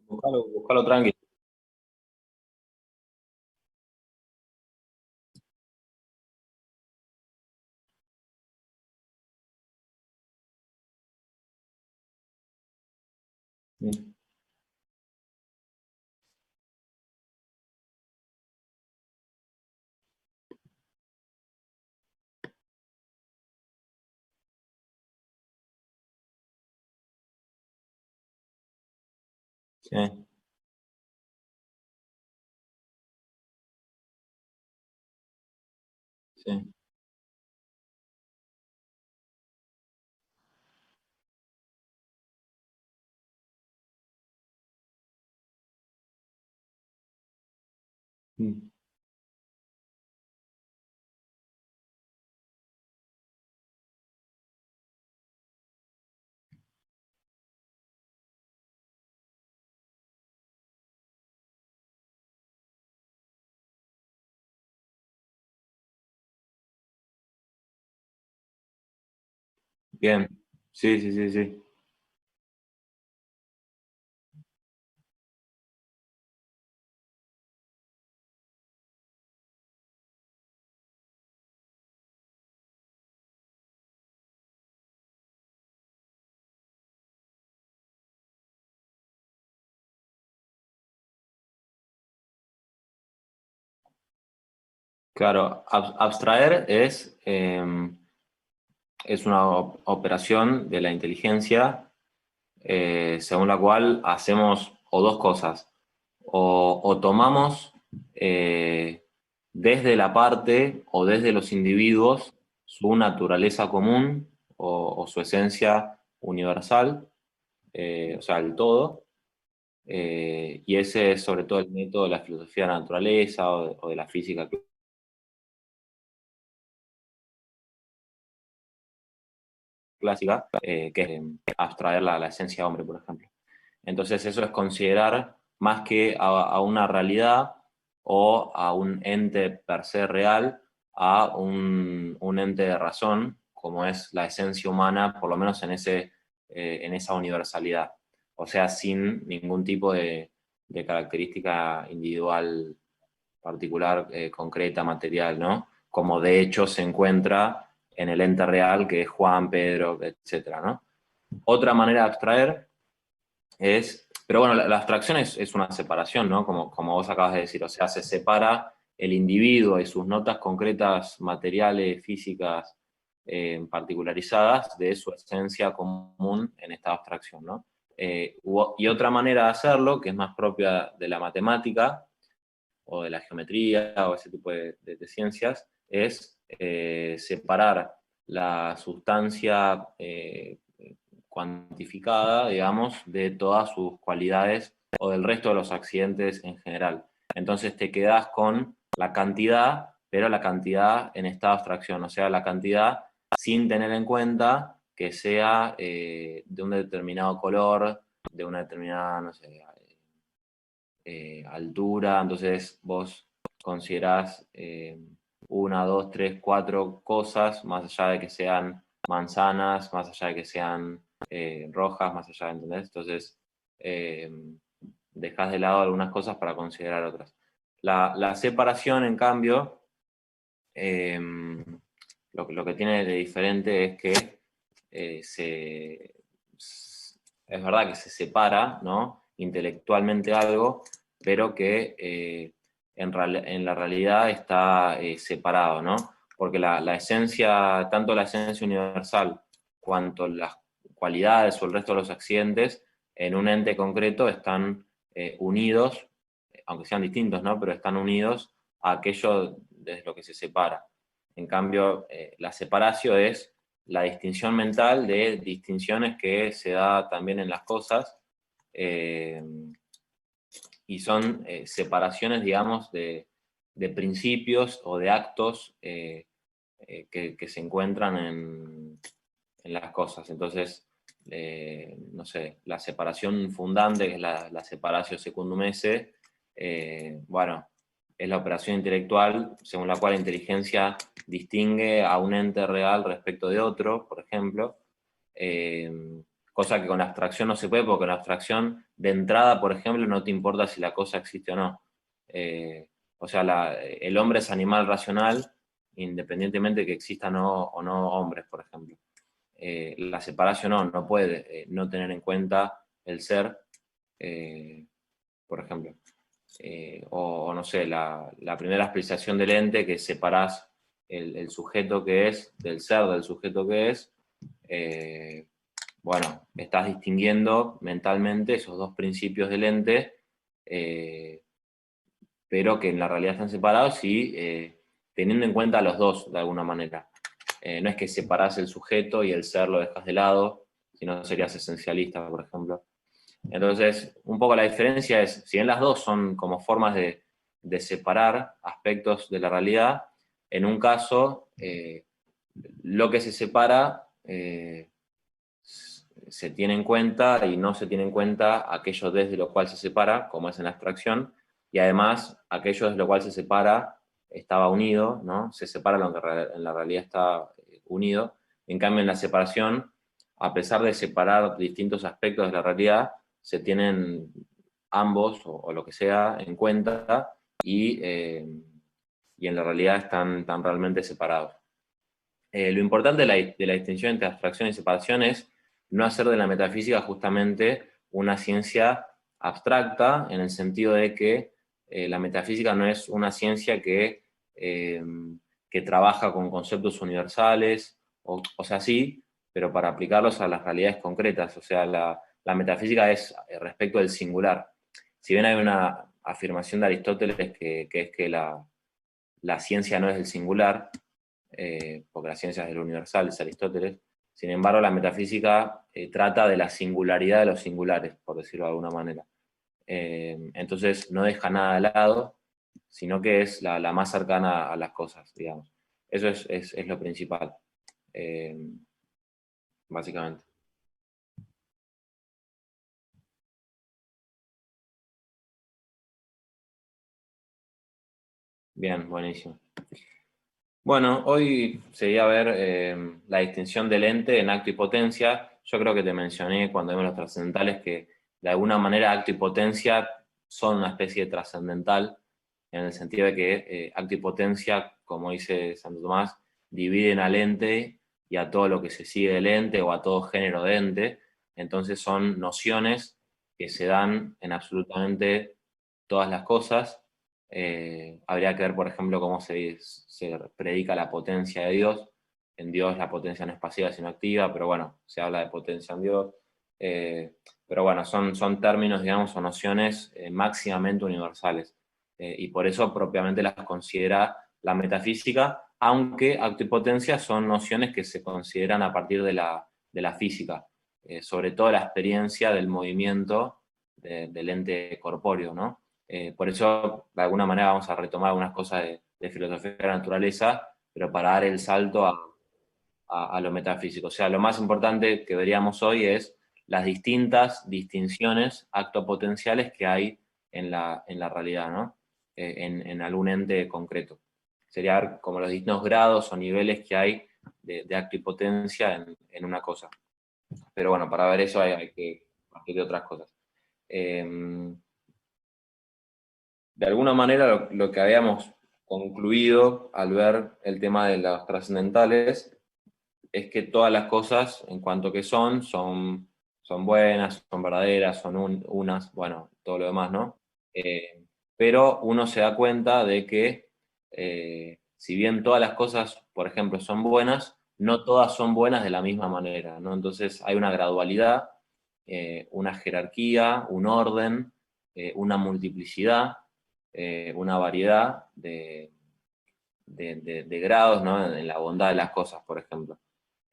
Buscalo tranqui. Mm, sí, sí. Mm, bien. Sí, sí, sí, sí. Claro, abstraer es una operación de la inteligencia según la cual hacemos o dos cosas, o tomamos desde la parte o desde los individuos su naturaleza común o su esencia universal, o sea, el todo, y ese es sobre todo el método de la filosofía de la naturaleza o de la física clásica, que es abstraer la esencia hombre, por ejemplo. Entonces eso es considerar más que a una realidad o a un ente per se real, a un ente de razón, como es la esencia humana, por lo menos en esa universalidad. O sea, sin ningún tipo de característica individual particular, concreta, material, ¿no? Como de hecho se encuentra en el ente real, que es Juan, Pedro, etcétera, ¿no? Otra manera de abstraer es, pero bueno, la abstracción es una separación, ¿no? Como vos acabas de decir, o sea, se separa el individuo y sus notas concretas, materiales, físicas, particularizadas de su esencia común en esta abstracción, ¿no? Y otra manera de hacerlo, que es más propia de la matemática o de la geometría o ese tipo de ciencias, es separar la sustancia cuantificada, digamos, de todas sus cualidades o del resto de los accidentes en general. Entonces te quedas con la cantidad, pero la cantidad en estado de abstracción, o sea, la cantidad sin tener en cuenta que sea de un determinado color, de una determinada, no sé, altura, entonces vos considerás una, dos, tres, cuatro cosas, más allá de que sean manzanas, más allá de que sean rojas, más allá, ¿entendés? Entonces, eh, dejás de lado algunas cosas para considerar otras. La separación, en cambio, eh, lo que tiene de diferente es que es verdad que se separa, ¿no? Intelectualmente algo, pero que en la realidad está separado, ¿no? Porque la esencia, tanto la esencia universal cuanto las cualidades o el resto de los accidentes en un ente concreto están unidos, aunque sean distintos, ¿no? Pero están unidos a aquello desde lo que se separa. En cambio, la separación es la distinción mental de distinciones que se da también en las cosas, eh, y son separaciones, digamos, de principios o de actos que se encuentran en las cosas. Entonces, no sé, la separación fundante, que es la separatio secundum esse, bueno, es la operación intelectual según la cual la inteligencia distingue a un ente real respecto de otro, por ejemplo, eh, cosa que con abstracción no se puede, porque con abstracción de entrada, por ejemplo, no te importa si la cosa existe o no. O sea, el hombre es animal racional, independientemente de que existan o no hombres, por ejemplo. La separación no puede no tener en cuenta el ser, por ejemplo. O no sé, la primera explicación del ente, que separás el sujeto que es del ser del sujeto que es, bueno, estás distinguiendo mentalmente esos dos principios del ente, pero que en la realidad están separados y teniendo en cuenta a los dos de alguna manera. No es que separás el sujeto y el ser lo dejas de lado, sino serías esencialista, por ejemplo. Entonces, un poco la diferencia es, si bien las dos son como formas de separar aspectos de la realidad, en un caso, lo que se separa se tiene en cuenta y no se tiene en cuenta aquello desde lo cual se separa, como es en la abstracción, y además aquello desde lo cual se separa estaba unido, ¿no? Se separa lo que en la realidad está unido. En cambio, en la separación, a pesar de separar distintos aspectos de la realidad, se tienen ambos o lo que sea en cuenta y en la realidad están realmente separados. Lo importante de la distinción entre abstracción y separación es no hacer de la metafísica justamente una ciencia abstracta, en el sentido de que la metafísica no es una ciencia eh, que trabaja con conceptos universales, o sea, sí, pero para aplicarlos a las realidades concretas. O sea, la metafísica es respecto del singular. Si bien hay una afirmación de Aristóteles que es que la ciencia no es del singular, porque la ciencia es del universal, es Aristóteles. Sin embargo, la metafísica trata de la singularidad de los singulares, por decirlo de alguna manera. Entonces, no deja nada de lado, sino que es la más cercana a las cosas, digamos. Eso es lo principal, eh, básicamente. Bien, buenísimo. Bueno, hoy sería ver la distinción del ente en acto y potencia. Yo creo que te mencioné cuando vimos los trascendentales que de alguna manera acto y potencia son una especie de trascendental, en el sentido de que acto y potencia, como dice Santo Tomás, dividen al ente y a todo lo que se sigue del ente o a todo género de ente. Entonces son nociones que se dan en absolutamente todas las cosas. Habría que ver, por ejemplo, cómo se predica la potencia de Dios. En Dios la potencia no es pasiva, sino activa, pero bueno, se habla de potencia en Dios. Eh, pero bueno, son términos, digamos, o nociones máximamente universales. Y por eso propiamente las considera la metafísica, aunque acto y potencia son nociones que se consideran a partir de la física, sobre todo la experiencia del movimiento del ente corpóreo, ¿no? Por eso, de alguna manera, vamos a retomar algunas cosas de filosofía de la naturaleza, pero para dar el salto a lo metafísico. O sea, lo más importante que veríamos hoy es las distintas distinciones actopotenciales que hay en la realidad, ¿no? En algún ente concreto. Sería como los distintos grados o niveles que hay de acto y potencia en una cosa. Pero bueno, para ver eso hay que partir de otras cosas. De alguna manera lo que habíamos concluido al ver el tema de las trascendentales es que todas las cosas, en cuanto que son buenas, son verdaderas, son unas, bueno, todo lo demás, ¿no? Pero uno se da cuenta de que si bien todas las cosas, por ejemplo, son buenas, no todas son buenas de la misma manera, ¿no? Entonces hay una gradualidad, una jerarquía, un orden, una multiplicidad, una variedad de grados, ¿no? En la bondad de las cosas, por ejemplo.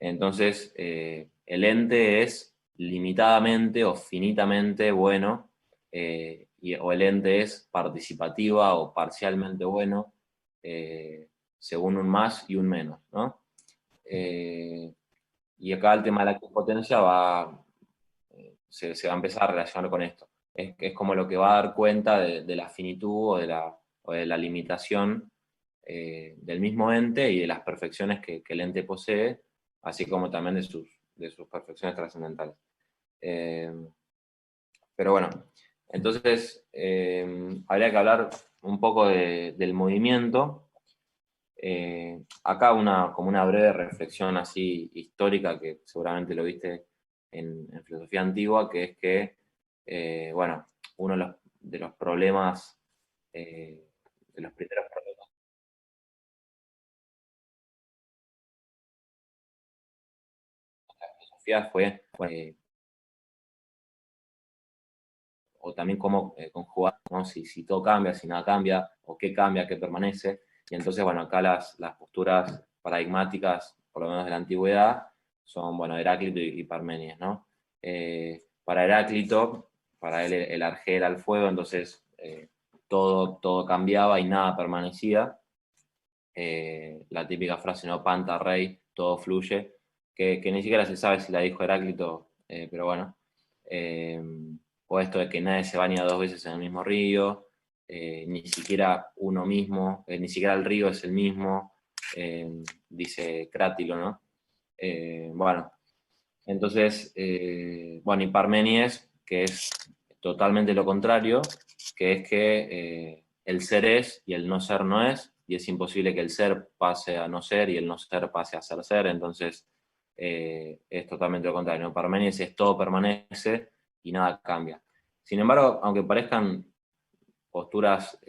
Entonces, el ente es limitadamente o finitamente bueno, o el ente es participativa o parcialmente bueno, según un más y un menos, ¿no? Eh, y acá el tema de la equipotencia se va a empezar a relacionar con esto. Es como lo que va a dar cuenta de la finitud o de la limitación del mismo ente y de las perfecciones que el ente posee, así como también de sus perfecciones trascendentales. Pero bueno, entonces habría que hablar un poco del movimiento. Acá como una breve reflexión así histórica, que seguramente lo viste en filosofía antigua, que es que, bueno, uno de los problemas, de los primeros problemas de la filosofía fue, o también cómo conjugar, ¿no? Si todo cambia, si nada cambia, o qué cambia, qué permanece. Y entonces, bueno, acá las posturas paradigmáticas, por lo menos de la antigüedad, son, bueno, Heráclito y Parménides, ¿no? Para Heráclito, para él el arjé era el fuego, entonces todo cambiaba y nada permanecía. La típica frase, ¿no? Panta rey, todo fluye, que ni siquiera se sabe si la dijo Heráclito, pero bueno. Eh, o esto de que nadie se baña dos veces en el mismo río, ni siquiera uno mismo, ni siquiera el río es el mismo, dice Crátilo, ¿no? Bueno, entonces, bueno, y Parménides, que es totalmente lo contrario, que es que el ser es y el no ser no es, y es imposible que el ser pase a no ser y el no ser pase a ser ser, entonces es totalmente lo contrario, ¿no? Parménides es todo permanece y nada cambia. Sin embargo, aunque parezcan posturas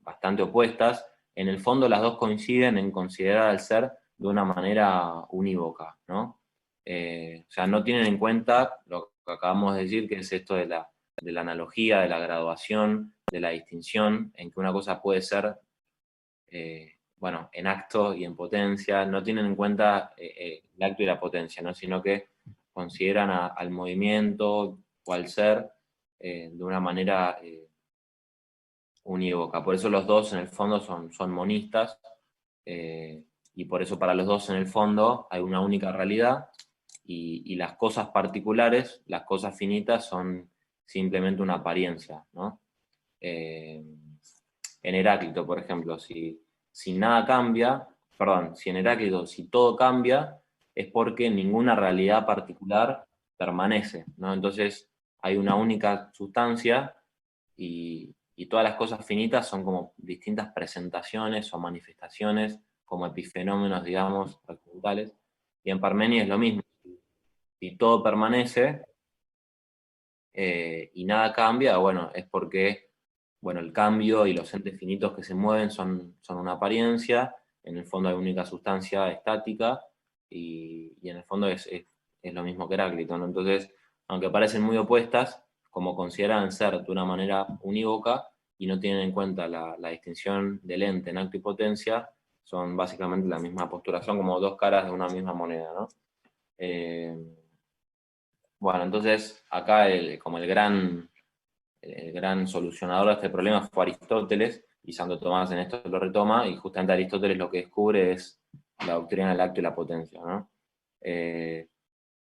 bastante opuestas, en el fondo las dos coinciden en considerar al ser de una manera unívoca, ¿no? O sea, no tienen en cuenta lo que acabamos de decir, que es esto de la analogía, de la graduación, de la distinción, en que una cosa puede ser, bueno, en acto y en potencia, no tienen en cuenta el acto y la potencia, ¿no? Sino que consideran al movimiento o al ser de una manera unívoca. Por eso los dos en el fondo son monistas, y por eso para los dos en el fondo hay una única realidad y las cosas particulares, las cosas finitas son simplemente una apariencia, ¿no? En Heráclito, por ejemplo, si nada cambia, perdón, si en Heráclito si todo cambia, es porque ninguna realidad particular permanece, ¿no? Entonces hay una única sustancia y todas las cosas finitas son como distintas presentaciones o manifestaciones, como epifenómenos, digamos, accidentales. Y en Parmenides es lo mismo. Si todo permanece y nada cambia, bueno, es porque bueno, el cambio y los entes finitos que se mueven son una apariencia, en el fondo hay única sustancia estática y en el fondo es lo mismo que Heráclito, ¿no? Entonces, aunque parecen muy opuestas, como consideran ser de una manera unívoca y no tienen en cuenta la distinción del ente en acto y potencia, son básicamente la misma postura, son como dos caras de una misma moneda, ¿no? Eh, bueno, entonces acá como el gran solucionador de este problema fue Aristóteles, y Santo Tomás en esto lo retoma, y justamente Aristóteles lo que descubre es la doctrina del acto y la potencia, ¿no?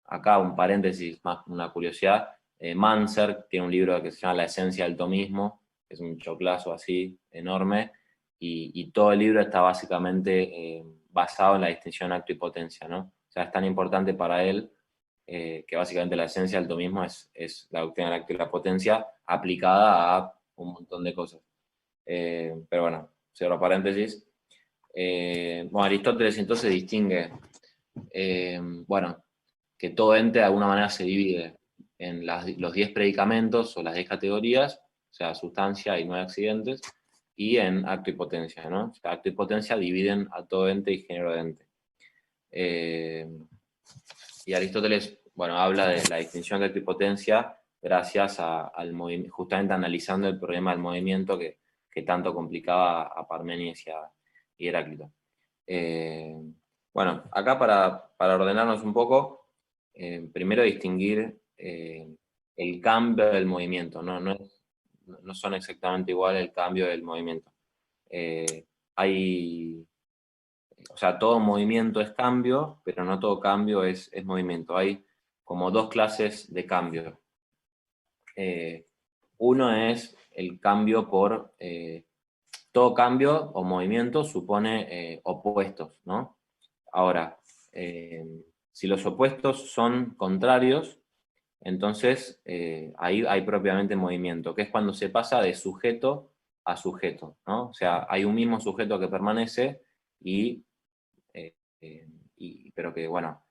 Acá un paréntesis, más una curiosidad, Manser tiene un libro que se llama La esencia del tomismo, que es un choclazo así enorme, y todo el libro está básicamente basado en la distinción acto y potencia, ¿no? O sea, es tan importante para él que básicamente la esencia del tomismo es la doctrina del acto y la potencia aplicada a un montón de cosas. Pero bueno, cierro paréntesis. Bueno, Aristóteles entonces distingue, bueno, que todo ente de alguna manera se divide en los 10 predicamentos o las 10 categorías, o sea, sustancia y 9 accidentes, y en acto y potencia, ¿no? O sea, acto y potencia dividen a todo ente y género de ente. Y Aristóteles, bueno, habla de la distinción de acto y potencia gracias al movimiento, justamente analizando el problema del movimiento que tanto complicaba a Parménides y Heráclito. Eh, bueno, acá para ordenarnos un poco, primero distinguir el cambio del movimiento, no son exactamente igual el cambio del movimiento. Hay, o sea, todo movimiento es cambio, pero no todo cambio es movimiento. Hay como dos clases de cambio. Uno es el cambio todo cambio o movimiento supone opuestos, ¿no? Ahora, si los opuestos son contrarios, Entonces, ahí hay propiamente movimiento, que es cuando se pasa de sujeto a sujeto, ¿no? O sea, hay un mismo sujeto que permanece y, eh, pero que, bueno,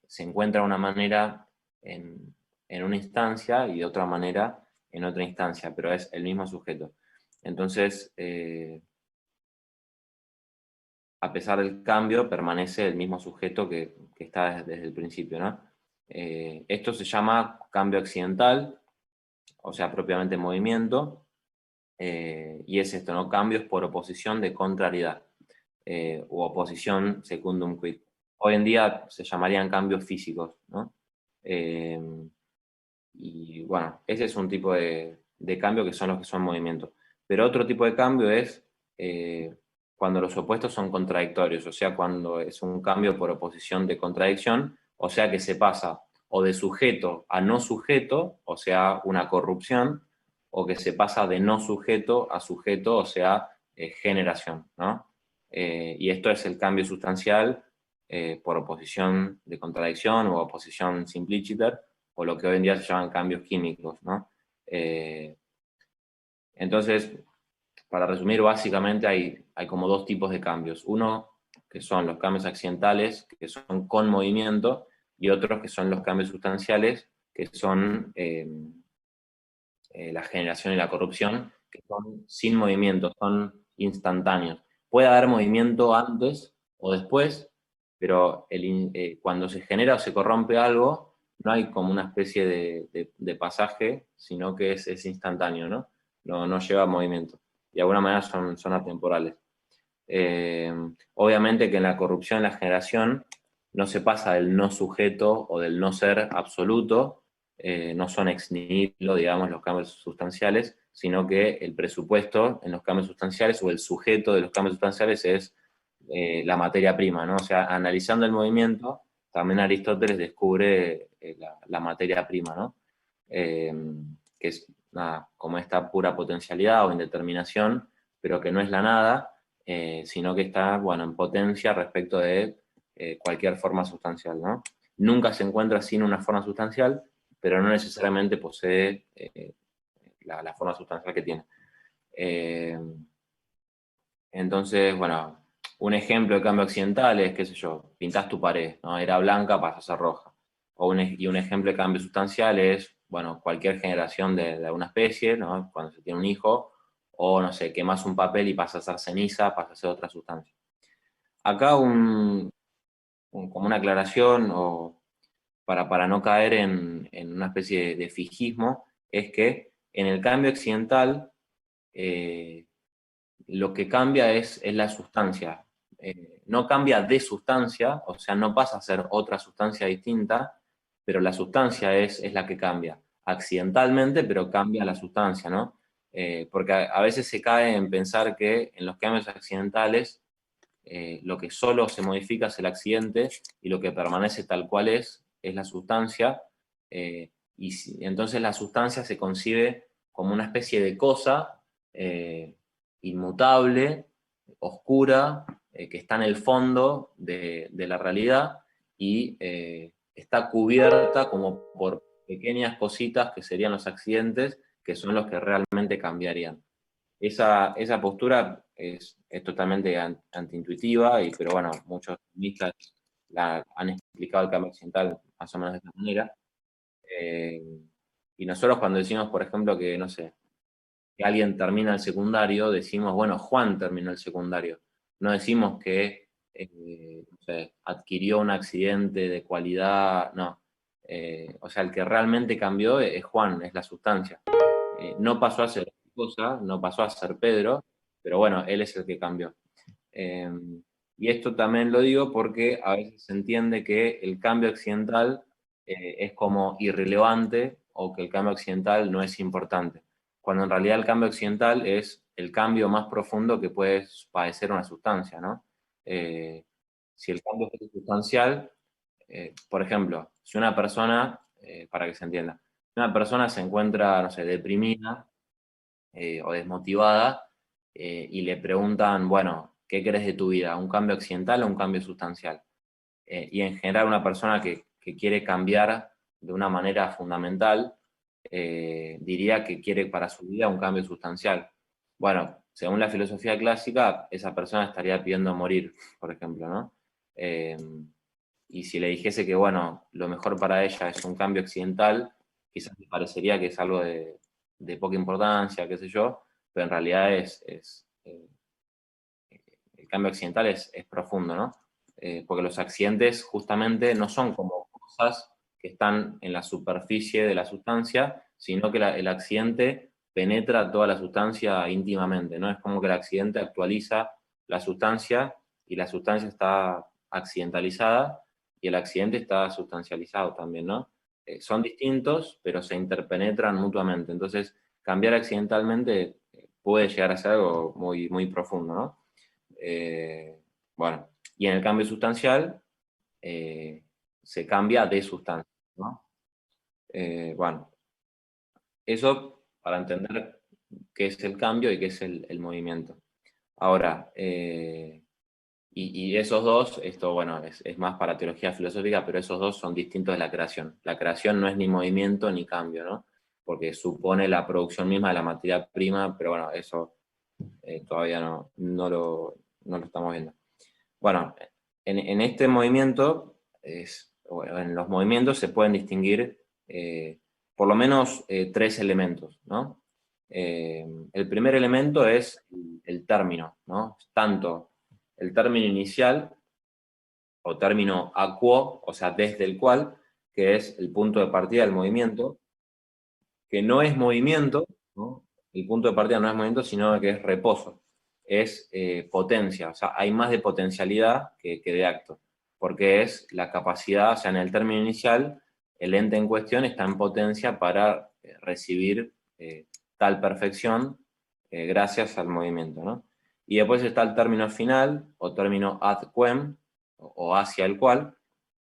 se encuentra de una manera en una instancia y de otra manera en otra instancia, pero es el mismo sujeto. Entonces, a pesar del cambio, permanece el mismo sujeto que está desde el principio, ¿no? Esto se llama cambio accidental, o sea, propiamente movimiento, y es esto, ¿no? Cambios por oposición de contrariedad, u oposición secundum quid. Hoy en día se llamarían cambios físicos, ¿no? Eh, y bueno, ese es un tipo de cambio que son los que son movimientos. Pero otro tipo de cambio es cuando los opuestos son contradictorios, o sea, cuando es un cambio por oposición de contradicción, o sea que se pasa o de sujeto a no sujeto, o sea, una corrupción, o que se pasa de no sujeto a sujeto, o sea, generación, ¿no? Y esto es el cambio sustancial por oposición de contradicción o oposición simpliciter, o lo que hoy en día se llaman cambios químicos, ¿no? Eh, entonces, para resumir, básicamente hay como dos tipos de cambios. Uno que son los cambios accidentales, que son con movimiento, y otros que son los cambios sustanciales, que son la generación y la corrupción, que son sin movimiento, son instantáneos. Puede haber movimiento antes o después, pero cuando se genera o se corrompe algo, no hay como una especie de pasaje, sino que es instantáneo, ¿no? No lleva movimiento. De alguna manera son atemporales. Eh, Obviamente que en la corrupción, en la generación, no se pasa del no sujeto o del no ser absoluto, no son ex nihilo, digamos, los cambios sustanciales, sino que el presupuesto en los cambios sustanciales o el sujeto de los cambios sustanciales es la materia prima, ¿no? O sea, analizando el movimiento, también Aristóteles descubre la materia prima, ¿no? Eh, que es nada, como esta pura potencialidad o indeterminación, pero que no es la nada, sino que está, bueno, en potencia respecto de cualquier forma sustancial, ¿no? Nunca se encuentra sin una forma sustancial, pero no necesariamente posee la forma sustancial que tiene. Eh, entonces, bueno, un ejemplo de cambio accidental es, qué sé yo, pintás tu pared, ¿no? Era blanca, pasa a ser roja. Y un ejemplo de cambio sustancial es, bueno, cualquier generación de una especie, ¿no? Cuando se tiene un hijo, o no sé, quemas un papel y pasa a ser ceniza, pasa a ser otra sustancia. Acá como una aclaración, o para no caer en una especie de fijismo, es que en el cambio accidental, eh, lo que cambia es la sustancia. No cambia de sustancia, o sea, no pasa a ser otra sustancia distinta, pero la sustancia es la que cambia. Accidentalmente, pero cambia la sustancia, ¿no? Porque a veces se cae en pensar que en los cambios accidentales lo que solo se modifica es el accidente y lo que permanece tal cual es la sustancia. Entonces la sustancia se concibe como una especie de cosa inmutable, oscura, que está en el fondo de la realidad y está cubierta como por pequeñas cositas que serían los accidentes, que son los que realmente cambiarían. Esa postura es totalmente antiintuitiva, pero bueno, muchos economistas han explicado el cambio accidental más o menos de esta manera. Eh, y nosotros cuando decimos, por ejemplo, que, no sé, que alguien termina el secundario, decimos, bueno, Juan terminó el secundario. No decimos que no sé, adquirió un accidente de cualidad, no. O sea, el que realmente cambió es Juan, es la sustancia. No pasó a ser cosa, no pasó a ser Pedro, pero bueno, él es el que cambió. Eh, y esto también lo digo porque a veces se entiende que el cambio accidental es como irrelevante o que el cambio accidental no es importante, cuando en realidad el cambio accidental es el cambio más profundo que puede padecer una sustancia, ¿no? Eh, si el cambio es sustancial, por ejemplo, si una persona, para que se entienda, una persona se encuentra, no sé, deprimida o desmotivada y le preguntan, bueno, ¿qué querés de tu vida? ¿Un cambio accidental o un cambio sustancial? Y en general una persona que quiere cambiar de una manera fundamental, diría que quiere para su vida un cambio sustancial. Bueno, según la filosofía clásica, esa persona estaría pidiendo morir, por ejemplo, ¿no? Y si le dijese que, bueno, lo mejor para ella es un cambio accidental, quizás le parecería que es algo de poca importancia, qué sé yo, pero en realidad el cambio accidental es profundo, ¿no? Porque los accidentes justamente no son como cosas que están en la superficie de la sustancia, sino que el accidente penetra toda la sustancia íntimamente, ¿no? Es como que el accidente actualiza la sustancia y la sustancia está accidentalizada y el accidente está sustancializado también, ¿no? Son distintos, pero se interpenetran mutuamente. Entonces, cambiar accidentalmente puede llegar a ser algo muy, muy profundo, ¿no? Bueno, y en el cambio sustancial se cambia de sustancia, ¿no? Bueno, eso para entender qué es el cambio y qué es el movimiento. Ahora, y esos dos, esto bueno, es más para teología filosófica, pero esos dos son distintos de la creación. La creación no es ni movimiento ni cambio, ¿no? Porque supone la producción misma de la materia prima, pero bueno, eso todavía no lo estamos viendo. Bueno, en este movimiento, bueno, en los movimientos se pueden distinguir por lo menos tres elementos, ¿no? El primer elemento es el término, ¿no? Tanto el término inicial o término a quo, o sea, desde el cual, que es el punto de partida del movimiento, que no es movimiento, ¿no? El punto de partida no es movimiento, sino que es reposo, es potencia, o sea, hay más de potencialidad que de acto, porque es la capacidad, o sea, en el término inicial, el ente en cuestión está en potencia para recibir tal perfección gracias al movimiento, ¿no? Y después está el término final, o término ad quem, o hacia el cual,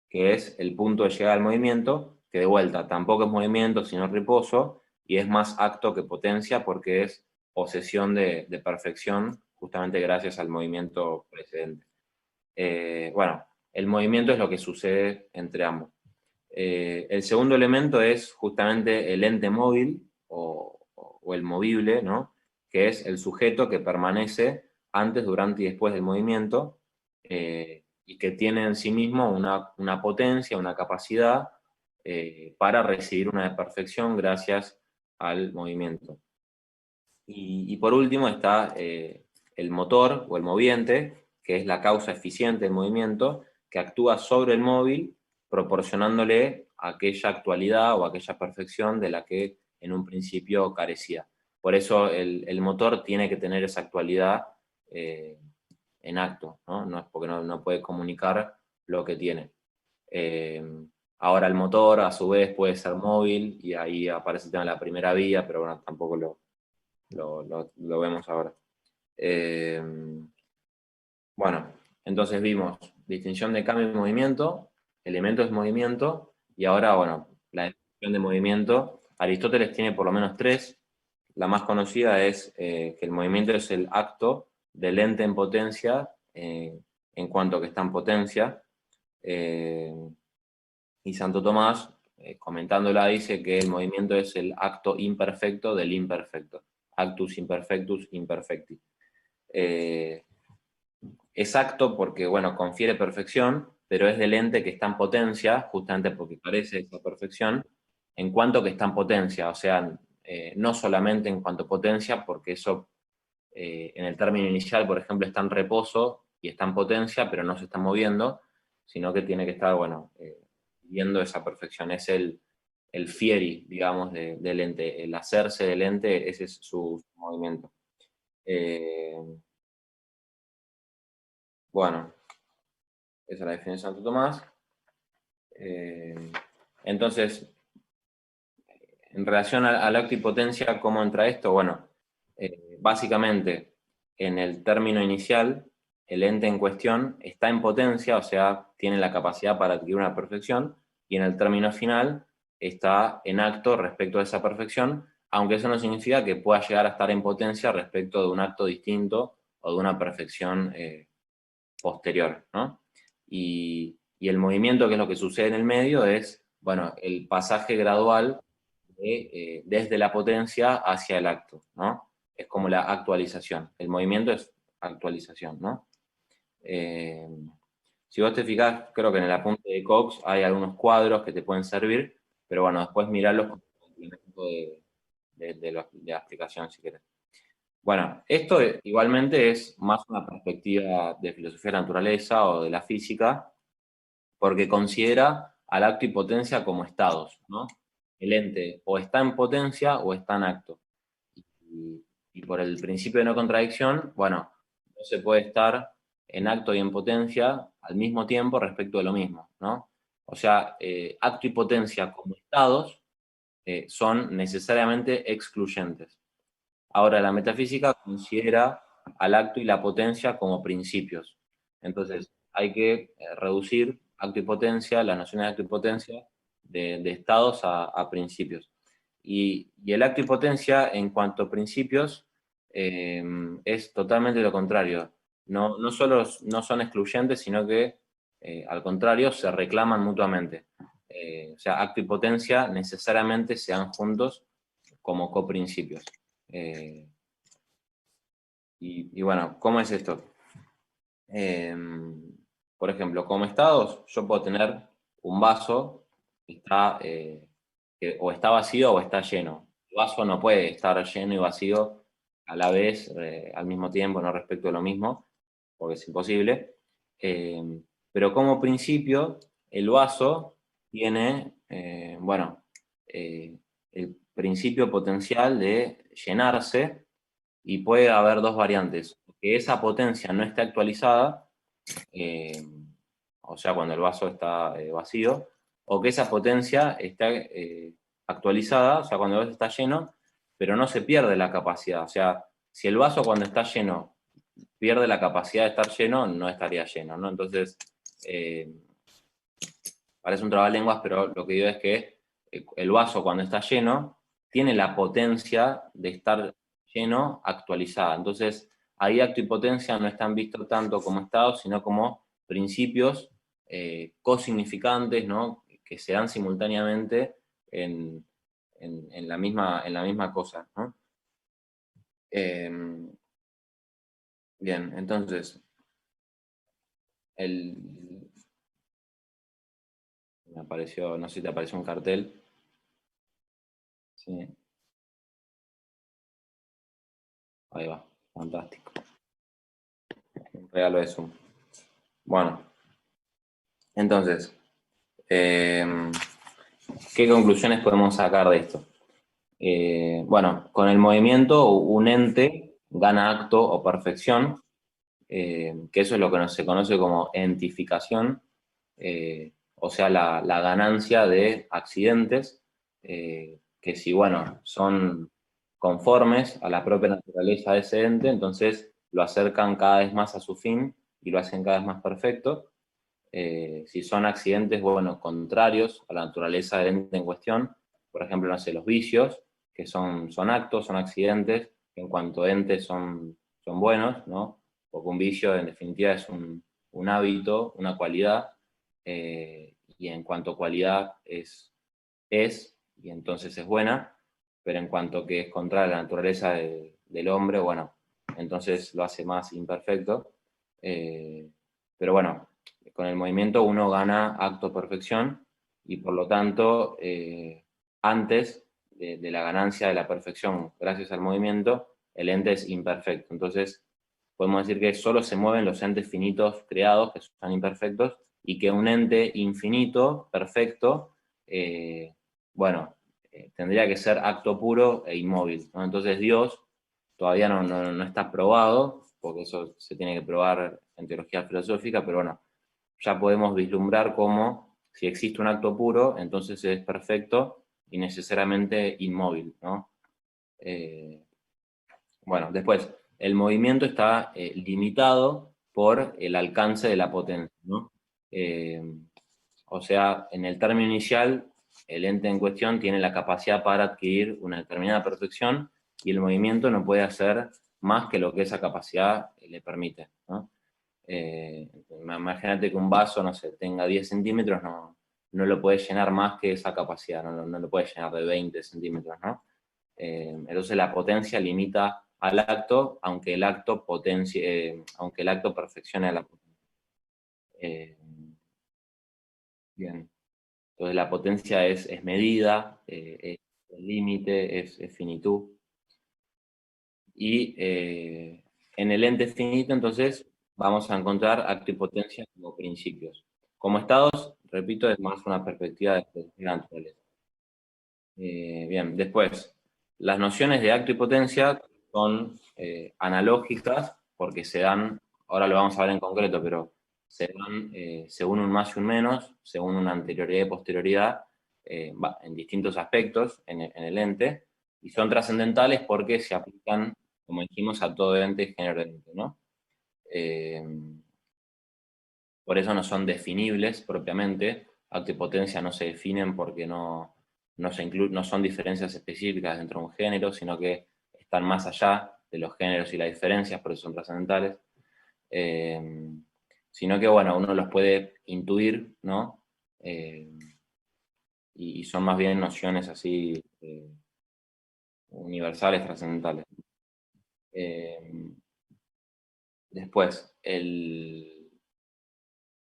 que es el punto de llegada al movimiento, que de vuelta tampoco es movimiento, sino reposo, y es más acto que potencia porque es posesión de perfección, justamente gracias al movimiento precedente. Bueno, el movimiento es lo que sucede entre ambos. El segundo elemento es justamente el ente móvil o el movible, ¿no? Que es el sujeto que permanece antes, durante y después del movimiento y que tiene en sí mismo una potencia, una capacidad para recibir una perfección gracias al movimiento. Y por último está el motor o el moviente, que es la causa eficiente del movimiento, que actúa sobre el móvil proporcionándole aquella actualidad o aquella perfección de la que en un principio carecía. Por eso el motor tiene que tener esa actualidad en acto, ¿no? No es porque no puede comunicar lo que tiene. Eh, Ahora el motor a su vez puede ser móvil y ahí aparece el tema de la primera vía, pero bueno, tampoco lo vemos ahora. Bueno, entonces vimos distinción de cambio y movimiento, elemento es movimiento, y ahora, bueno, la definición de movimiento. Aristóteles tiene por lo menos tres. La más conocida es que el movimiento es el acto del ente en potencia en cuanto que está en potencia. Eh, y Santo Tomás, comentándola, dice que el movimiento es el acto imperfecto del imperfecto. Actus imperfectus imperfecti. Es acto porque, bueno, confiere perfección, pero es del ente que está en potencia, justamente porque parece esa perfección, en cuanto que está en potencia. O sea, no solamente en cuanto a potencia, porque eso en el término inicial, por ejemplo, está en reposo y está en potencia, pero no se está moviendo, sino que tiene que estar, bueno, viendo esa perfección. Es el fieri, digamos, del ente, el hacerse del ente, ese es su movimiento. Eh, bueno, esa es la definición de Santo Tomás. Entonces, en relación a la octipotencia, ¿cómo entra esto? Bueno, básicamente, en el término inicial, el ente en cuestión está en potencia, o sea, tiene la capacidad para adquirir una perfección, y en el término final está en acto respecto a esa perfección, aunque eso no significa que pueda llegar a estar en potencia respecto de un acto distinto o de una perfección posterior, ¿no? Y el movimiento, que es lo que sucede en el medio, es bueno, el pasaje gradual desde la potencia hacia el acto, ¿no? Es como la actualización. El movimiento es actualización, ¿no? Eh, si vos te fijás, creo que en el apunte de Cox hay algunos cuadros que te pueden servir, pero bueno, después mirarlos como complemento de la explicación, si querés. Bueno, esto igualmente es más una perspectiva de filosofía de la naturaleza o de la física, porque considera al acto y potencia como estados, ¿no? El ente o está en potencia o está en acto. Y, y por el principio de no contradicción, bueno, no se puede estar en acto y en potencia al mismo tiempo respecto de lo mismo, ¿no? O sea, acto y potencia como estados son necesariamente excluyentes. Ahora, la metafísica considera al acto y la potencia como principios. Entonces, hay que reducir acto y potencia, las nociones de acto y potencia, de estados a principios. Y el acto y potencia, en cuanto a principios, es totalmente lo contrario. No solo no son excluyentes, sino que, al contrario, se reclaman mutuamente. O sea, acto y potencia necesariamente se dan juntos como coprincipios. Eh, y bueno, ¿cómo es esto? Eh, por ejemplo, como estados, yo puedo tener un vaso que está, que o está vacío o está lleno. El vaso no puede estar lleno y vacío a la vez, al mismo tiempo, no respecto de lo mismo, porque es imposible. Eh, pero como principio, el vaso tiene, bueno, el principio potencial de llenarse y puede haber dos variantes. Que esa potencia no esté actualizada, eh, o sea, cuando el vaso está vacío, o que esa potencia está actualizada, o sea, cuando el vaso está lleno, pero no se pierde la capacidad. O sea, si el vaso cuando está lleno pierde la capacidad de estar lleno, no estaría lleno, ¿no? Entonces, eh, parece un trabalenguas, pero lo que digo es que el vaso cuando está lleno tiene la potencia de estar lleno actualizada. Entonces, ahí acto y potencia no están vistos tanto como estados, sino como principios cosignificantes, ¿no? Que se dan simultáneamente en, en la misma cosa, ¿no? Eh, bien, entonces, el, me apareció, no sé si te apareció un cartel. Sí, ahí va, fantástico. Un regalo de Zoom. Bueno, entonces, eh, ¿qué conclusiones podemos sacar de esto? Bueno, con el movimiento un ente gana acto o perfección, que eso es lo que se conoce como entificación, o sea, la ganancia de accidentes, que si, bueno, son conformes a la propia naturaleza de ese ente, entonces lo acercan cada vez más a su fin y lo hacen cada vez más perfecto. Si son accidentes, bueno, contrarios a la naturaleza del ente en cuestión, por ejemplo, no sé, los vicios, que son actos, son accidentes, que en cuanto a entes son buenos, ¿no? Porque un vicio en definitiva es un hábito, una cualidad, y en cuanto a cualidad y entonces es buena, pero en cuanto que es contraria a la naturaleza del hombre, bueno, entonces lo hace más imperfecto. Pero bueno, con el movimiento uno gana acto perfección y por lo tanto, antes de la ganancia de la perfección gracias al movimiento, el ente es imperfecto. Entonces, podemos decir que solo se mueven los entes finitos creados, que son imperfectos, y que un ente infinito, perfecto, bueno, tendría que ser acto puro e inmóvil, ¿no? Entonces Dios todavía no está probado, porque eso se tiene que probar en teología filosófica, pero bueno, ya podemos vislumbrar cómo si existe un acto puro, entonces es perfecto y necesariamente inmóvil, ¿no? Eh, bueno, después, el movimiento está limitado por el alcance de la potencia, ¿no? Eh, o sea, en el término inicial, el ente en cuestión tiene la capacidad para adquirir una determinada perfección y el movimiento no puede hacer más que lo que esa capacidad le permite, ¿no? Imagínate que un vaso, no sé, tenga 10 centímetros, no, no lo puede llenar más que esa capacidad, no lo puede llenar de 20 centímetros, ¿no? Entonces la potencia limita al acto, aunque el acto aunque el acto perfeccione la potencia. Bien. Entonces la potencia es medida, es límite, es finitud. Y en el ente finito, entonces, vamos a encontrar acto y potencia como principios. Como estados, repito, es más una perspectiva de la naturaleza. Bien, después, las nociones de acto y potencia son analógicas porque se dan, ahora lo vamos a ver en concreto, pero se dan según un más y un menos, según una anterioridad y posterioridad, en distintos aspectos en el ente, y son trascendentales porque se aplican, como dijimos, a todo ente y género de ente, ¿no? Eh, por eso no son definibles propiamente. Acto y potencia no se definen porque no son diferencias específicas dentro de un género, sino que están más allá de los géneros y las diferencias, por eso son trascendentales. Eh, sino que, bueno, uno los puede intuir, ¿no? Y son más bien nociones así universales, trascendentales. Después, el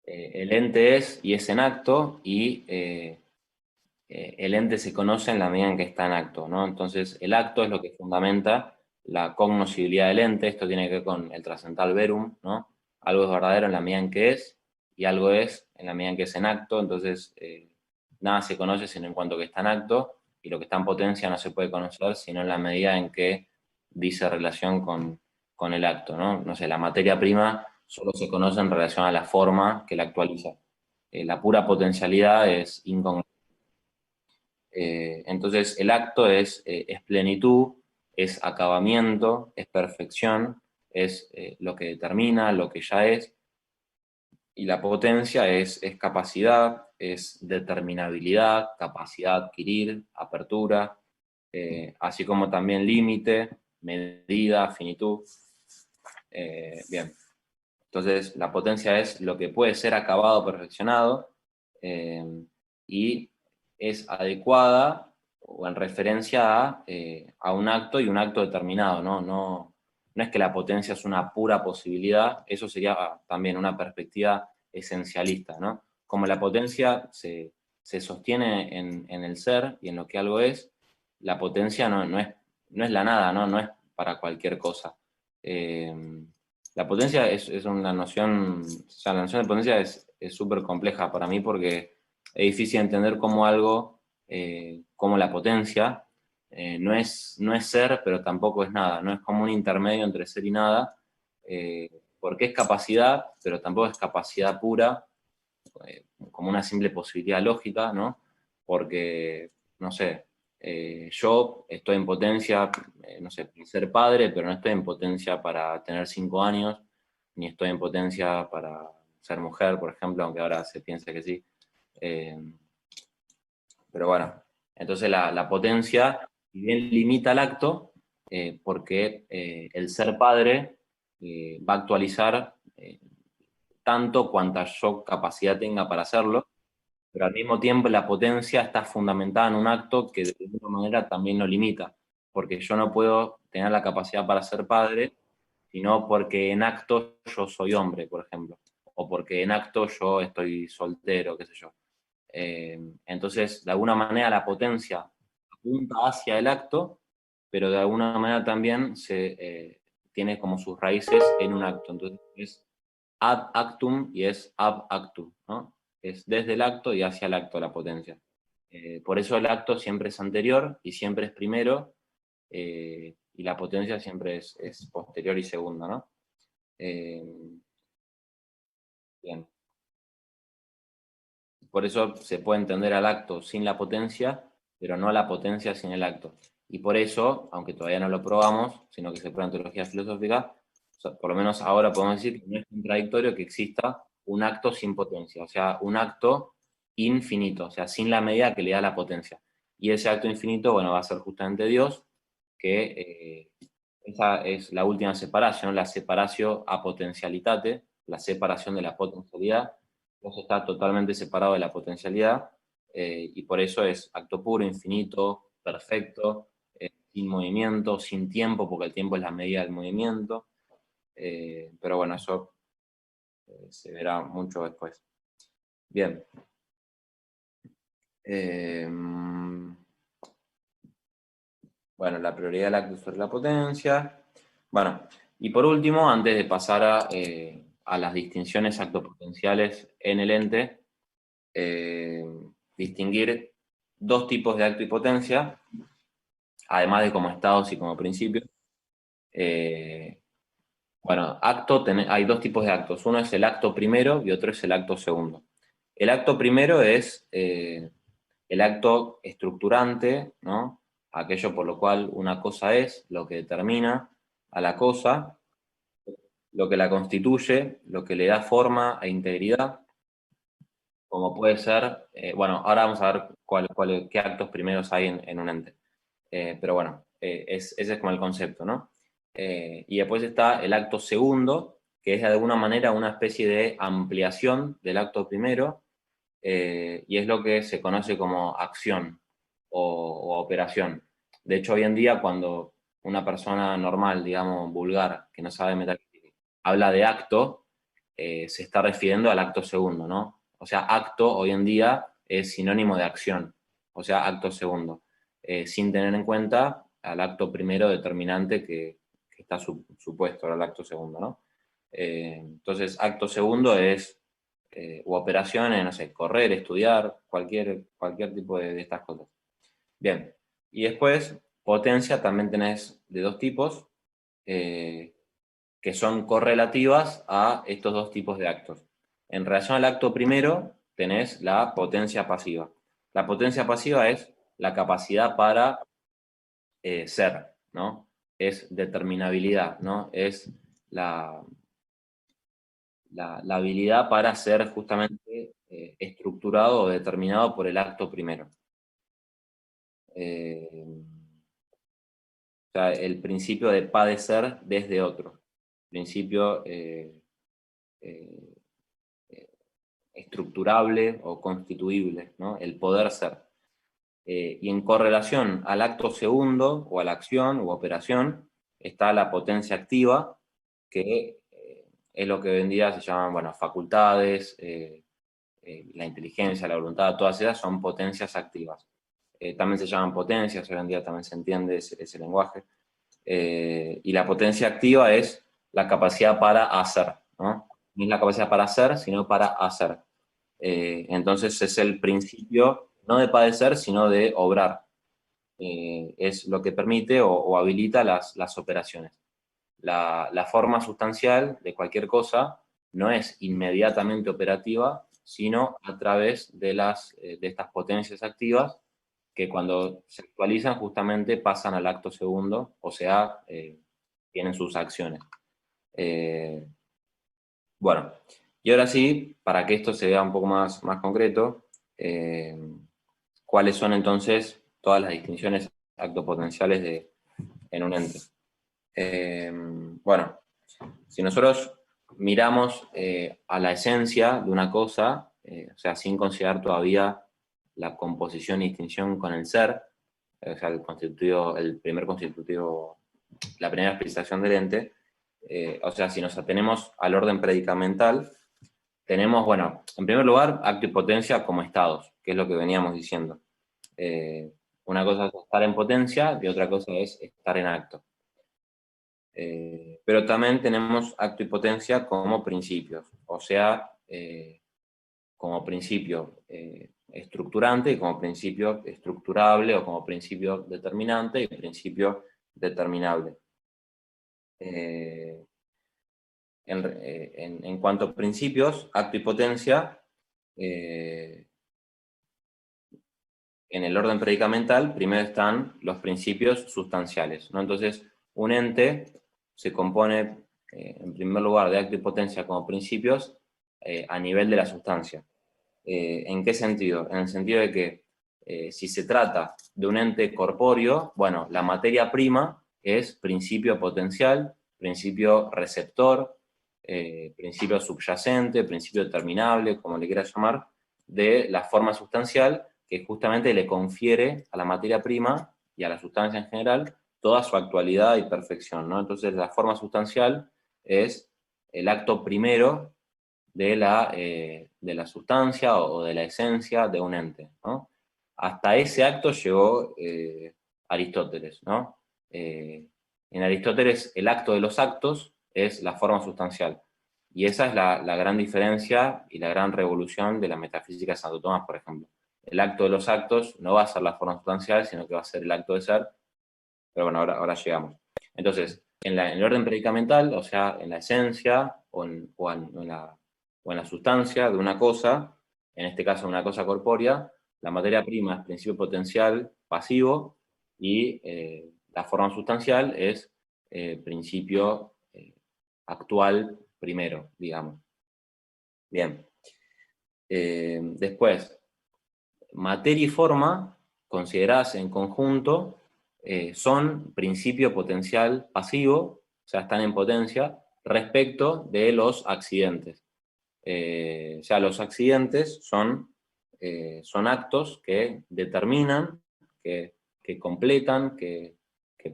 ente es y es en acto, y el ente se conoce en la medida en que está en acto, ¿no? Entonces, el acto es lo que fundamenta la cognoscibilidad del ente. Esto tiene que ver con el trascendental verum, ¿no? Algo es verdadero en la medida en que es, y algo es en la medida en que es en acto. Entonces, nada se conoce sino en cuanto que está en acto, y lo que está en potencia no se puede conocer sino en la medida en que dice relación con el acto, ¿no? No sé, la materia prima solo se conoce en relación a la forma que la actualiza. La pura potencialidad es incognoscible. Entonces, el acto es plenitud, es acabamiento, es perfección, es lo que determina, lo que ya es, y la potencia es capacidad, es determinabilidad, capacidad de adquirir, apertura, así como también límite, medida, finitud. Bien, entonces la potencia es lo que puede ser acabado, perfeccionado, eh, y es adecuada o en referencia a un acto y un acto determinado, ¿no? No es que la potencia es una pura posibilidad, eso sería también una perspectiva esencialista, ¿no? Como la potencia se sostiene en el ser y en lo que algo es, la potencia no es la nada, ¿no? No es para cualquier cosa. La potencia es una noción, o sea, la noción de potencia es súper compleja para mí porque es difícil entender cómo algo, como la potencia, no es ser, pero tampoco es nada, no es como un intermedio entre ser y nada, porque es capacidad, pero tampoco es capacidad pura, como una simple posibilidad lógica, ¿no? Porque, no sé, yo estoy en potencia, no sé, para ser padre, pero no estoy en potencia para tener 5 años, ni estoy en potencia para ser mujer, por ejemplo, aunque ahora se piensa que sí. Eh, pero bueno, entonces la potencia, si bien limita el acto, porque el ser padre va a actualizar tanto cuanta yo capacidad tenga para hacerlo, pero al mismo tiempo la potencia está fundamentada en un acto que de alguna manera también lo limita, porque yo no puedo tener la capacidad para ser padre, sino porque en acto yo soy hombre, por ejemplo, o porque en acto yo estoy soltero, qué sé yo. Entonces, de alguna manera la potencia apunta hacia el acto, pero de alguna manera también tiene como sus raíces en un acto. Entonces, es ad actum y es ab actum, ¿no? Es desde el acto y hacia el acto la potencia. Por eso el acto siempre es anterior y siempre es primero, y la potencia siempre es posterior y segunda, ¿no? Eh, bien. Por eso se puede entender al acto sin la potencia, pero no a la potencia sin el acto. Y por eso, aunque todavía no lo probamos, sino que se prueba en teología filosófica, o sea, por lo menos ahora podemos decir que no es contradictorio que exista un acto sin potencia, o sea, un acto infinito, o sea, sin la medida que le da la potencia. Y ese acto infinito, bueno, va a ser justamente Dios, que esa es la última separación, la separatio a potentialitate, la separación de la potencialidad, Vos está totalmente separado de la potencialidad, y por eso es acto puro, infinito, perfecto, sin movimiento, sin tiempo, porque el tiempo es la medida del movimiento. Pero bueno, eso se verá mucho después. Bien. Bueno, la prioridad del acto sobre la potencia. Bueno, y por último, antes de pasar a las distinciones actopotenciales en el ente, distinguir dos tipos de acto y potencia, además de como estados y como principios. Bueno, hay dos tipos de actos. Uno es el acto primero y otro es el acto segundo. El acto primero es el acto estructurante, ¿no? Aquello por lo cual una cosa es, lo que determina a la cosa, lo que la constituye, lo que le da forma e integridad, como puede ser, bueno, ahora vamos a ver qué actos primeros hay en un ente. Pero bueno, ese es como el concepto, ¿no? Y después está el acto segundo, que es de alguna manera una especie de ampliación del acto primero, y es lo que se conoce como acción o operación. De hecho, hoy en día, cuando una persona normal, digamos, vulgar, que no sabe metafísica, habla de acto, se está refiriendo al acto segundo, ¿no? O sea, acto hoy en día es sinónimo de acción, o sea, acto segundo, sin tener en cuenta al acto primero determinante que está supuesto al acto segundo, ¿no? Entonces, acto segundo es u operaciones, no sé, correr, estudiar, cualquier tipo de estas cosas. Bien, y después, potencia también tenés de dos tipos, que son correlativas a estos dos tipos de actos. En relación al acto primero, tenés la potencia pasiva. La potencia pasiva es la capacidad para ser, ¿no? Es determinabilidad, ¿no? Es la habilidad para ser justamente estructurado o determinado por el acto primero. O sea, el principio de padecer desde otro. Principio eh, estructurable o constituible, ¿no? El poder ser. Y en correlación al acto segundo o a la acción u operación está la potencia activa, que es lo que hoy en día se llaman, bueno, facultades, la inteligencia, la voluntad, todas esas son potencias activas. También se llaman potencias, hoy en día también se entiende ese lenguaje. Y la potencia activa es la capacidad para hacer, ¿no? No es la capacidad para hacer, sino para hacer. Entonces es el principio, no de padecer, sino de obrar. Es lo que permite o habilita las operaciones. La forma sustancial de cualquier cosa no es inmediatamente operativa, sino a través de estas potencias activas que cuando se actualizan justamente pasan al acto segundo, o sea, tienen sus acciones. Bueno, y ahora sí, para que esto se vea un poco más concreto, ¿cuáles son entonces todas las distinciones actopotenciales en un ente? Bueno, si nosotros miramos a la esencia de una cosa, o sea, sin considerar todavía la composición y distinción con el ser, o sea, el primer constitutivo, la primera explicación del ente, o sea, si nos atenemos al orden predicamental, tenemos, bueno, en primer lugar, acto y potencia como estados, que es lo que veníamos diciendo. Una cosa es estar en potencia y otra cosa es estar en acto. Pero también tenemos acto y potencia como principios, o sea, como principio estructurante y como principio estructurable o como principio determinante y principio determinable. En cuanto a principios, acto y potencia, en el orden predicamental, primero están los principios sustanciales, ¿no? Entonces, un ente se compone, en primer lugar, de acto y potencia como principios a nivel de la sustancia. ¿En qué sentido? En el sentido de que si se trata de un ente corpóreo, bueno, la materia prima es principio potencial, principio receptor, principio subyacente, principio determinable, como le quieras llamar, de la forma sustancial, que justamente le confiere a la materia prima y a la sustancia en general toda su actualidad y perfección, ¿no? Entonces, la forma sustancial es el acto primero de la sustancia o de la esencia de un ente, ¿no? Hasta ese acto llegó Aristóteles, ¿no? En Aristóteles, el acto de los actos es la forma sustancial. Y esa es la gran diferencia y la gran revolución de la metafísica de Santo Tomás, por ejemplo. El acto de los actos no va a ser la forma sustancial, sino que va a ser el acto de ser. Pero bueno, ahora llegamos. Entonces, en el orden predicamental, o sea, en la esencia o en la sustancia de una cosa, en este caso una cosa corpórea, la materia prima es principio potencial pasivo y la forma sustancial es principio actual primero, digamos. Bien. Después, materia y forma, consideradas en conjunto, son principio potencial pasivo, o sea, están en potencia, respecto de los accidentes. O sea, los accidentes son actos que determinan, que completan, que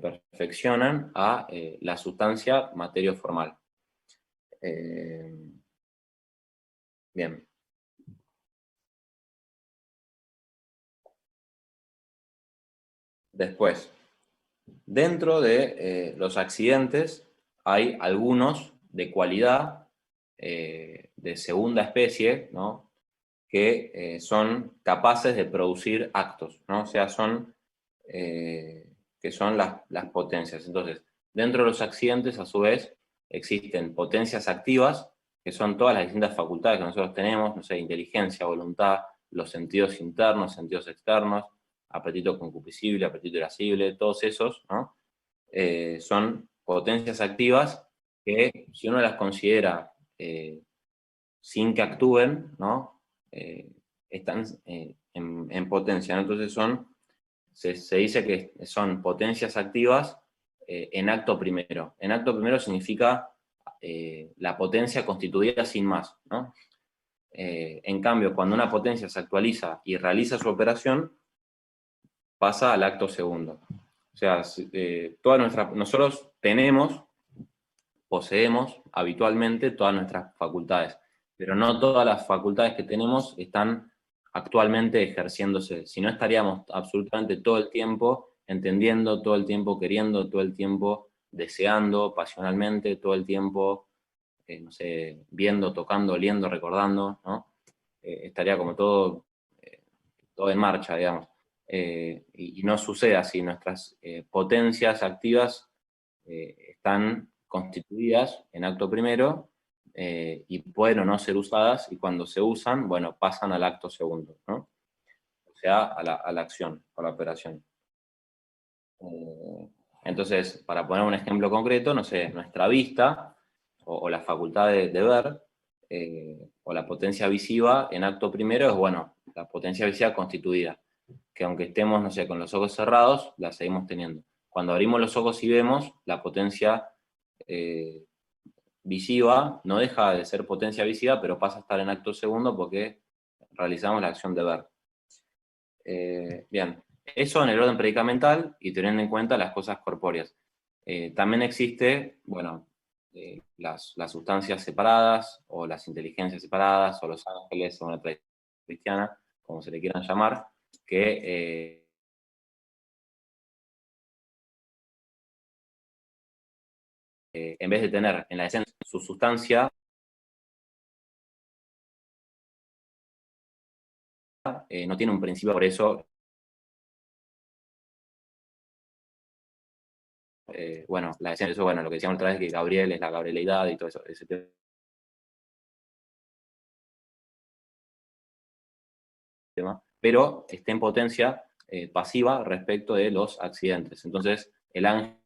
perfeccionan a la sustancia materio-formal. Bien. Después, dentro de los accidentes hay algunos de cualidad de segunda especie, ¿no? Que son capaces de producir actos, ¿no? O sea, que son las potencias. Entonces, dentro de los accidentes, a su vez, existen potencias activas, que son todas las distintas facultades que nosotros tenemos, no sé, inteligencia, voluntad, los sentidos internos, sentidos externos, apetito concupiscible, apetito irascible, todos esos, ¿no? Son potencias activas que, si uno las considera sin que actúen, ¿no? Están en potencia, ¿no? Entonces se dice que son potencias activas en acto primero. En acto primero significa la potencia constituida sin más, ¿no? En cambio, cuando una potencia se actualiza y realiza su operación, pasa al acto segundo. O sea, nosotros poseemos habitualmente todas nuestras facultades, pero no todas las facultades que tenemos están actualmente ejerciéndose, si no estaríamos absolutamente todo el tiempo entendiendo, todo el tiempo queriendo, todo el tiempo deseando pasionalmente, todo el tiempo, no sé, viendo, tocando, oliendo, recordando, ¿no? Estaría como todo en marcha, digamos. Y no sucede así, nuestras potencias activas están constituidas en acto primero y pueden o no ser usadas, y cuando se usan, bueno, pasan al acto segundo, ¿no? O sea, a la acción, a la operación. Entonces, para poner un ejemplo concreto, no sé, nuestra vista o la facultad de ver o la potencia visiva en acto primero es, bueno, la potencia visiva constituida, que aunque estemos, no sé, con los ojos cerrados, la seguimos teniendo. Cuando abrimos los ojos y vemos, la potencia visiva no deja de ser potencia visiva, pero pasa a estar en acto segundo porque realizamos la acción de ver. Bien, eso en el orden predicamental y teniendo en cuenta las cosas corpóreas. También existe, bueno, las sustancias separadas o las inteligencias separadas o los ángeles según la tradición cristiana, como se le quieran llamar, que en vez de tener en la esencia su sustancia, no tiene un principio, por eso, bueno, la esencia, eso, bueno, lo que decíamos otra vez, que Gabriel es la gabrieleidad y todo eso, ese tema, pero está en potencia pasiva respecto de los accidentes. Entonces, el ángel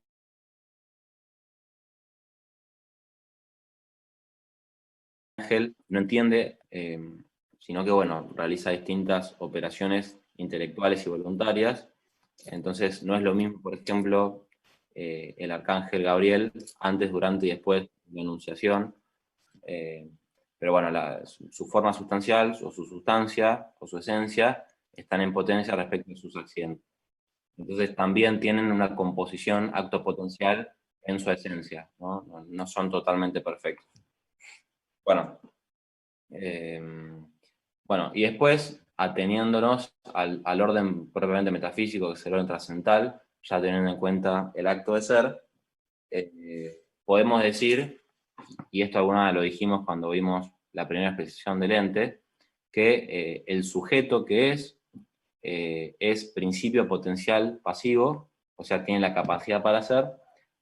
no entiende, sino que, bueno, realiza distintas operaciones intelectuales y voluntarias. Entonces, no es lo mismo, por ejemplo, el arcángel Gabriel antes, durante y después de la Anunciación, Pero bueno, su forma sustancial, o su sustancia, o su esencia, están en potencia respecto a sus accidentes. Entonces también tienen una composición acto-potencial en su esencia, ¿no? No son totalmente perfectos. Bueno, eh, bueno, y después, ateniéndonos al orden propiamente metafísico, que es el orden trascendental, ya teniendo en cuenta el acto de ser, podemos decir, y esto alguna vez lo dijimos cuando vimos la primera expresión del ente, que el sujeto que es principio potencial pasivo, o sea, tiene la capacidad para ser,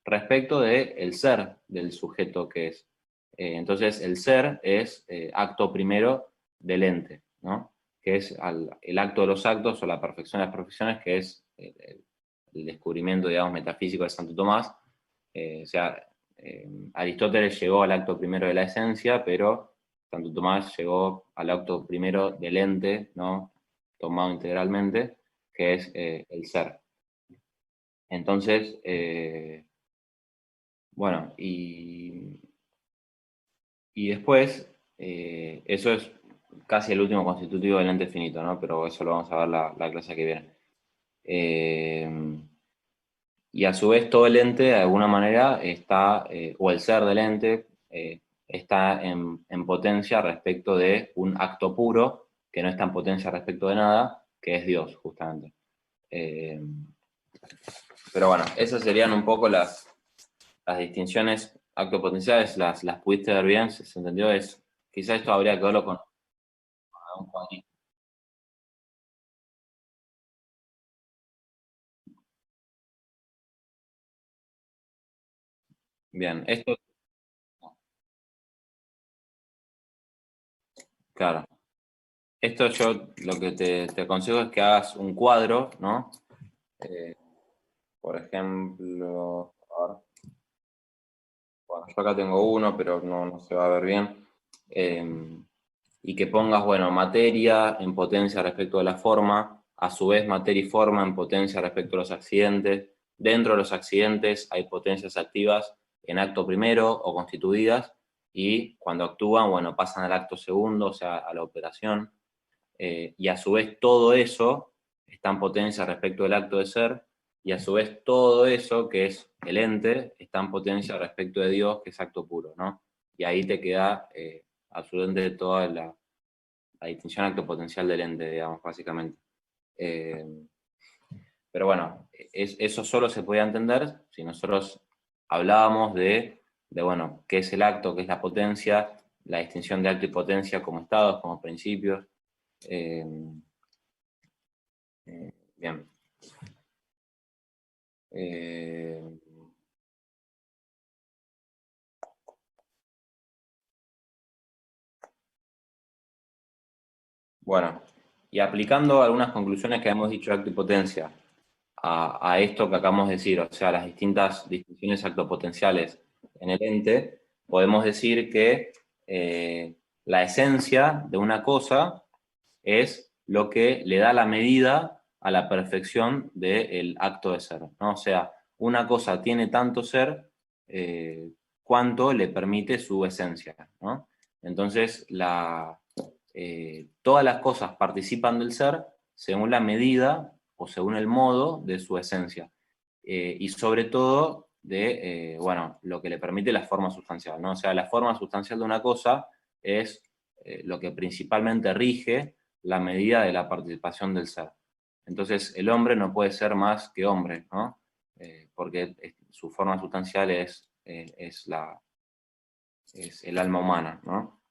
respecto del ser del sujeto que es. Entonces, el ser es acto primero del ente, ¿no? Que es el acto de los actos o la perfección de las perfecciones, que es el descubrimiento, digamos, metafísico de Santo Tomás. O sea, Aristóteles llegó al acto primero de la esencia, pero Santo Tomás llegó al acto primero del ente, ¿no? Tomado integralmente, que es el ser. Entonces, bueno, y después, eso es casi el último constitutivo del ente finito, ¿no? Pero eso lo vamos a ver la clase que viene. Y a su vez todo el ente de alguna manera está, o el ser del ente, está en potencia respecto de un acto puro, que no está en potencia respecto de nada, que es Dios, justamente. Pero bueno, esas serían un poco las distinciones actopotenciales, las pudiste ver bien, se entendió, quizás esto habría que verlo con un cuadrito. Bien, esto, claro, esto yo lo que te aconsejo es que hagas un cuadro, ¿no? Eh, por ejemplo, a ver, bueno, yo acá tengo uno, pero no se va a ver bien. Y que pongas, bueno, materia en potencia respecto de la forma, a su vez materia y forma en potencia respecto a los accidentes. Dentro de los accidentes hay potencias activas en acto primero o constituidas, y cuando actúan, bueno, pasan al acto segundo, o sea, a la operación. Y a su vez todo eso está en potencia respecto del acto de ser, y a su vez todo eso, que es el ente, está en potencia respecto de Dios, que es acto puro, ¿no? Y ahí te queda absolutamente toda la distinción acto potencial del ente, digamos, básicamente. Eh, pero bueno, eso solo se podía entender si nosotros hablábamos bueno, qué es el acto, qué es la potencia, la distinción de acto y potencia como estados, como principios. Eh, Bien. Eh, bueno, y aplicando algunas conclusiones que hemos dicho de acto y potencia a esto que acabamos de decir, o sea, las distintas distinciones actopotenciales en el ente, podemos decir que la esencia de una cosa es lo que le da la medida a la perfección del acto de ser, ¿no? O sea, una cosa tiene tanto ser cuanto le permite su esencia, ¿no? Entonces, todas las cosas participan del ser según la medida o según el modo de su esencia. Y sobre todo de, bueno, lo que le permite la forma sustancial, ¿no? O sea, la forma sustancial de una cosa es lo que principalmente rige la medida de la participación del ser. Entonces, el hombre no puede ser más que hombre, ¿no? Porque su forma sustancial es el alma humana, ¿no?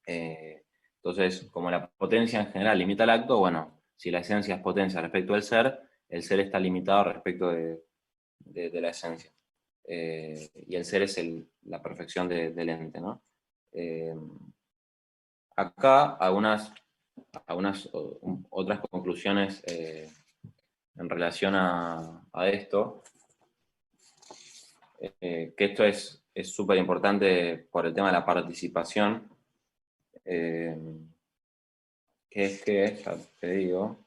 Entonces, como la potencia en general limita el acto, bueno, si la esencia es potencia respecto del ser, el ser está limitado respecto de la esencia. Y el ser es la perfección del ente, ¿no? Eh, Acá algunas otras conclusiones en relación a esto, que esto es súper importante por el tema de la participación, eh, que es que, ya te digo,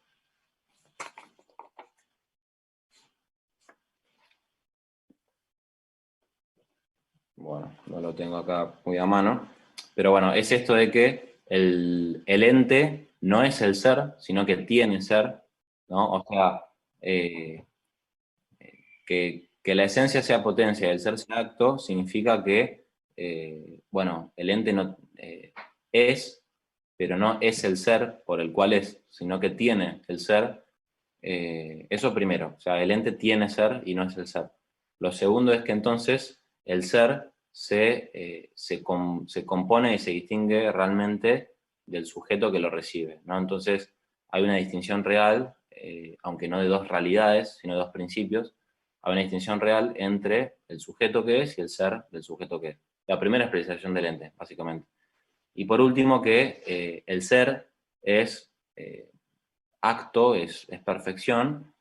bueno, no lo tengo acá muy a mano, Pero bueno, es esto de que el ente no es el ser, sino que tiene ser, ¿no? O sea, eh, que la esencia sea potencia y el ser sea acto, significa que, bueno, el ente no es, pero no es el ser por el cual es, sino que tiene el ser. Eso primero, o sea, el ente tiene ser y no es el ser. Lo segundo es que entonces el ser se compone y se distingue realmente del sujeto que lo recibe, ¿no? Entonces hay una distinción real, aunque no de dos realidades, sino de dos principios, hay una distinción real entre el sujeto que es y el ser del sujeto que es. La primera es precisación del ente, básicamente. Y por último, que el ser es acto, es perfección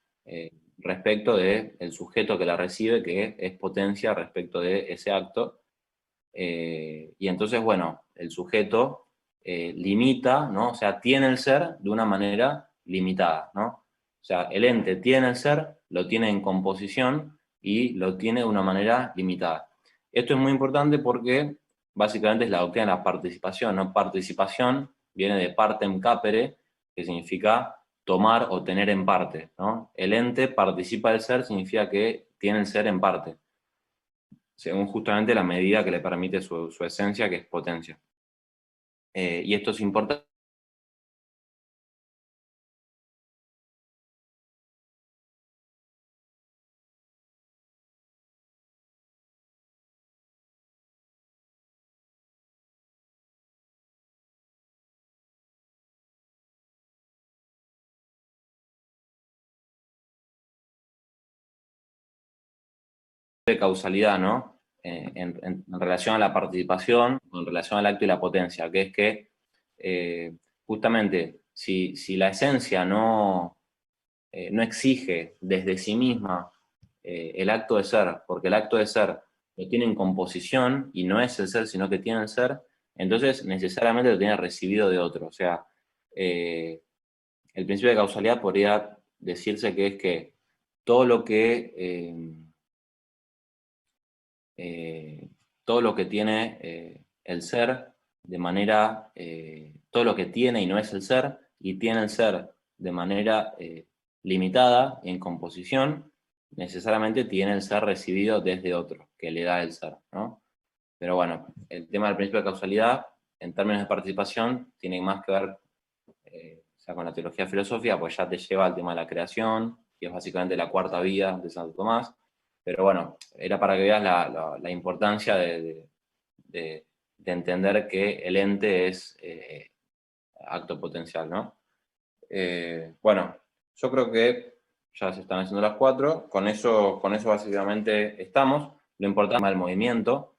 respecto del sujeto que la recibe, que es potencia respecto de ese acto. Y entonces, bueno, el sujeto limita, ¿no? O sea, tiene el ser de una manera limitada, ¿no? O sea, el ente tiene el ser, lo tiene en composición y lo tiene de una manera limitada. Esto es muy importante porque básicamente es la doctrina de la participación, ¿no? Participación viene de partem capere, que significa tomar o tener en parte, ¿no? El ente participa del ser significa que tiene el ser en parte, según justamente la medida que le permite su esencia, que es potencia. Y esto es importante de causalidad, ¿no? En relación a la participación, en relación al acto y la potencia, que es que justamente si la esencia no exige desde sí misma el acto de ser, porque el acto de ser lo tiene en composición y no es el ser, sino que tiene el ser, entonces necesariamente lo tiene recibido de otro. O sea, eh, el principio de causalidad podría decirse que es que todo lo que, todo lo que tiene el ser de manera, todo lo que tiene y no es el ser, y tiene el ser de manera limitada en composición, necesariamente tiene el ser recibido desde otro, que le da el ser, ¿no? Pero bueno, el tema del principio de causalidad, en términos de participación, tiene más que ver o sea, con la teología filosófica, pues ya te lleva al tema de la creación, que es básicamente la cuarta vía de Santo Tomás. Pero bueno, era para que veas la importancia de entender que el ente es acto potencial, ¿no? Bueno, yo creo que ya se están haciendo las 4, con eso básicamente estamos. Lo importante es el movimiento,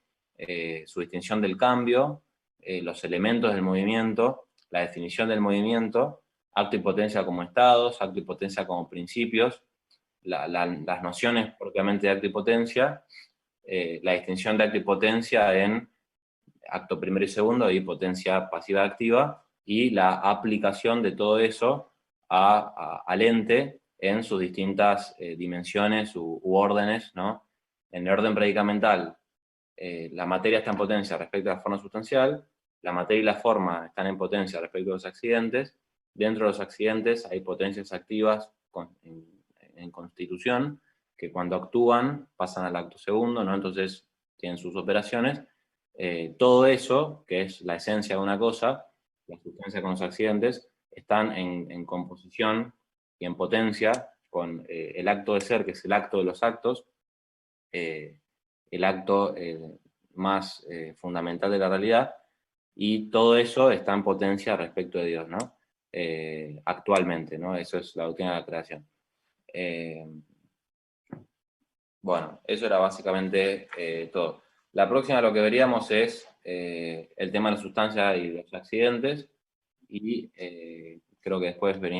su distinción del cambio, los elementos del movimiento, la definición del movimiento, acto y potencia como estados, acto y potencia como principios, las nociones propiamente de acto y potencia, la distinción de acto y potencia en acto primero y segundo y potencia pasiva activa, y la aplicación de todo eso al ente en sus distintas dimensiones u órdenes, ¿no? En el orden predicamental, la materia está en potencia respecto a la forma sustancial, la materia y la forma están en potencia respecto a los accidentes, dentro de los accidentes hay potencias activas en constitución, que cuando actúan pasan al acto segundo, ¿no? Entonces tienen sus operaciones. Todo eso, que es la esencia de una cosa, la sustancia con los accidentes, están en composición y en potencia con el acto de ser, que es el acto de los actos, eh, el acto más fundamental de la realidad, y todo eso está en potencia respecto de Dios, ¿no? Actualmente, ¿no? Eso es la doctrina de la creación. Eh, bueno, eso era básicamente todo. La próxima lo que veríamos es el tema de la sustancia y los accidentes, y creo que después venía